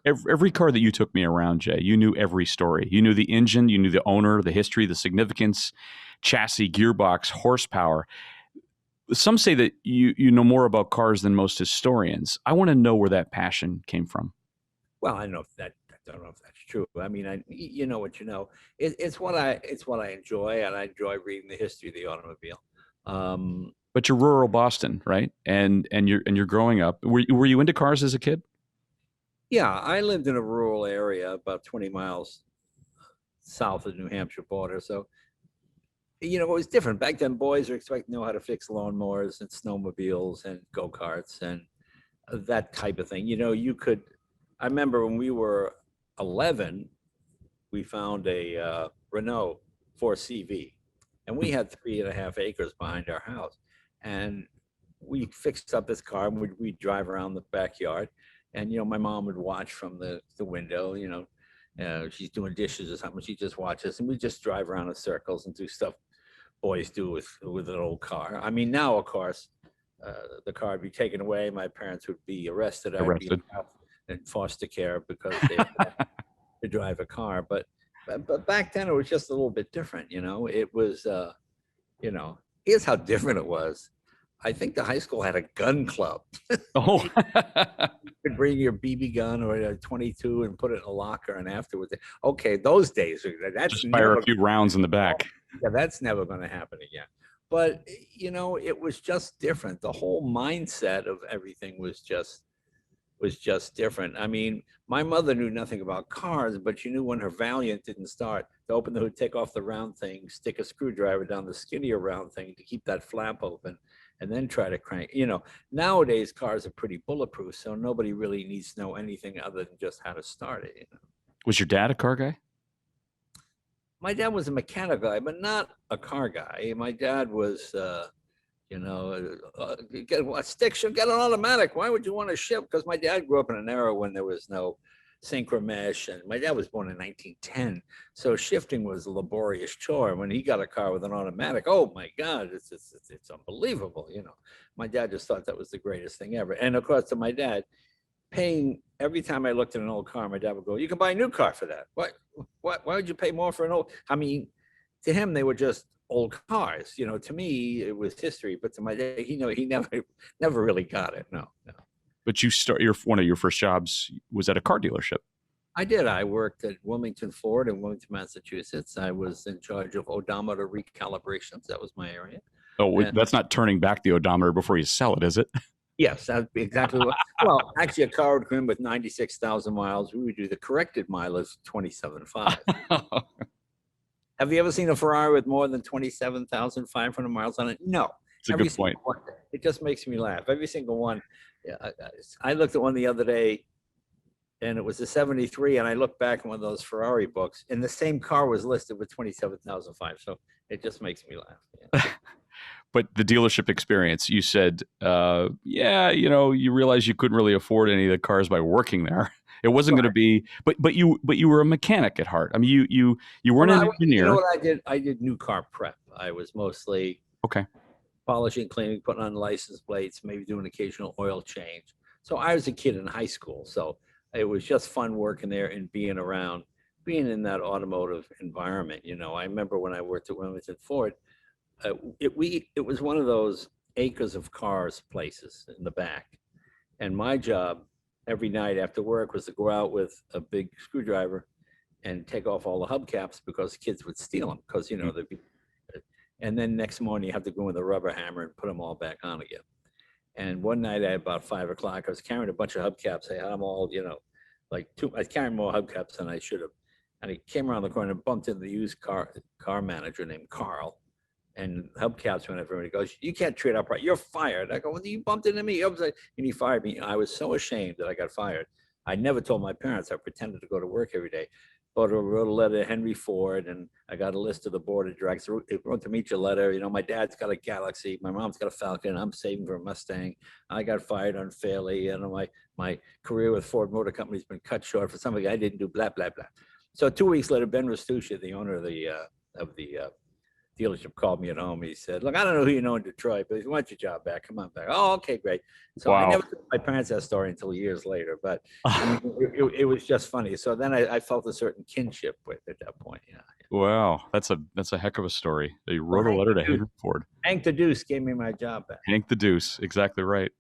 every car that you took me around, Jay, you knew every story. You knew the engine, you knew the owner, the history, the significance, chassis, gearbox, horsepower. Some say that you know more about cars than most historians. I want to know where that passion came from. Well, I don't know if that I don't know if that's true. I mean, you know what you know. It's what I enjoy, and I enjoy reading the history of the automobile. Um, But you're rural Boston, right? And you're growing up. Were you into cars as a kid? yeah, I lived in a rural area about 20 miles south of the New Hampshire border, so it was different back then. Boys were expected to know how to fix lawnmowers and snowmobiles and go karts and that type of thing. You could. I remember when we were 11, we found a Renault 4CV, and we had 3.5 acres behind our house, and we fixed up this car and we'd drive around the backyard, and my mom would watch from the window. She's doing dishes or something. She just watches, and we just drive around in circles and do stuff boys do with an old car. I mean, now of course, the car would be taken away. My parents would be arrested. I'd be Arrested. in foster care because they to drive a car. But back then it was just a little bit different. It was here's how different it was. I think the high school had a gun club. Oh, You could bring your BB gun or a 22 and put it in a locker, and afterwards, okay, those days, that's just fire a never, few rounds in the back. yeah, that's never going to happen again. But it was just different. The whole mindset of everything was just different. I mean, my mother knew nothing about cars, but she knew when her Valiant didn't start to open the hood, take off the round thing, stick a screwdriver down the skinnier round thing to keep that flap open, and then try to crank. Nowadays cars are pretty bulletproof, so nobody really needs to know anything other than just how to start it. Was your dad a car guy? My dad was a mechanic guy, but not a car guy. My dad was, get a stick shift, get an automatic. Why would you want to shift? Because my dad grew up in an era when there was no synchro mesh, and my dad was born in 1910, so shifting was a laborious chore. When he got a car with an automatic, oh my God, it's unbelievable. My dad just thought that was the greatest thing ever. And of course, to my dad, paying every time I looked at an old car, my dad would go, "You can buy a new car for that. What? Why would you pay more for an old?" I mean, to him, they were just old cars. To me, it was history, but to my dad, he never really got it. No, no. But one of your first jobs was at a car dealership. I did. I worked at Wilmington Ford in Wilmington, Massachusetts. I was in charge of odometer recalibrations. That was my area. Oh, And that's not turning back the odometer before you sell it, is it? yes, that'd be exactly what. Well, actually, a car would come in with 96,000 miles. We would do the corrected mileage 27.5. Have you ever seen a Ferrari with more than 27,500 miles on it? No. It's a good point. One, it just makes me laugh. Every single one. Yeah, I looked at one the other day, and it was a 73, and I looked back at one of those Ferrari books, and the same car was listed with 27,005. So it just makes me laugh. Yeah. But the dealership experience, you said, you realized you couldn't really afford any of the cars by working there. It wasn't going to be, but you were a mechanic at heart. I mean, you weren't an engineer. You know what I did? I did new car prep. I was mostly Okay. polishing, cleaning, putting on license plates, maybe doing occasional oil change. So I was a kid in high school, so it was just fun working there and being in that automotive environment. I remember when I worked at Wilmington Ford, it was one of those acres of cars places in the back, and my job every night after work was to go out with a big screwdriver and take off all the hubcaps because kids would steal them because they'd be, and then next morning you have to go with a rubber hammer and put them all back on again. And one night at about 5 o'clock, I was carrying a bunch of hubcaps. I had them all, I was carrying more hubcaps than I should have. And I came around the corner and bumped into the used car manager named Carl. And hubcaps went everywhere. He goes, "You can't treat upright. You're fired." I go, "Well, you bumped into me." And he fired me. I was so ashamed that I got fired. I never told my parents. I pretended to go to work every day. But I wrote a letter to Henry Ford, and I got a list of the board of directors. I wrote to meet your letter. My dad's got a Galaxy. My mom's got a Falcon. I'm saving for a Mustang. I got fired unfairly. And my career with Ford Motor Company has been cut short for something I didn't do, blah, blah, blah. So 2 weeks later, Ben Restuccia, the owner of the dealership called me at home. He said, "Look, I don't know who you know in Detroit, but if you want your job back, come on back." Oh, okay, great. So I Wow. never told my parents that story until years later, but I mean, it was just funny. So then I felt a certain kinship with at that point. Yeah. Wow. That's a heck of a story. You Well, wrote a letter to Henry Ford. Hank the Deuce gave me my job back. Hank the Deuce. Exactly right.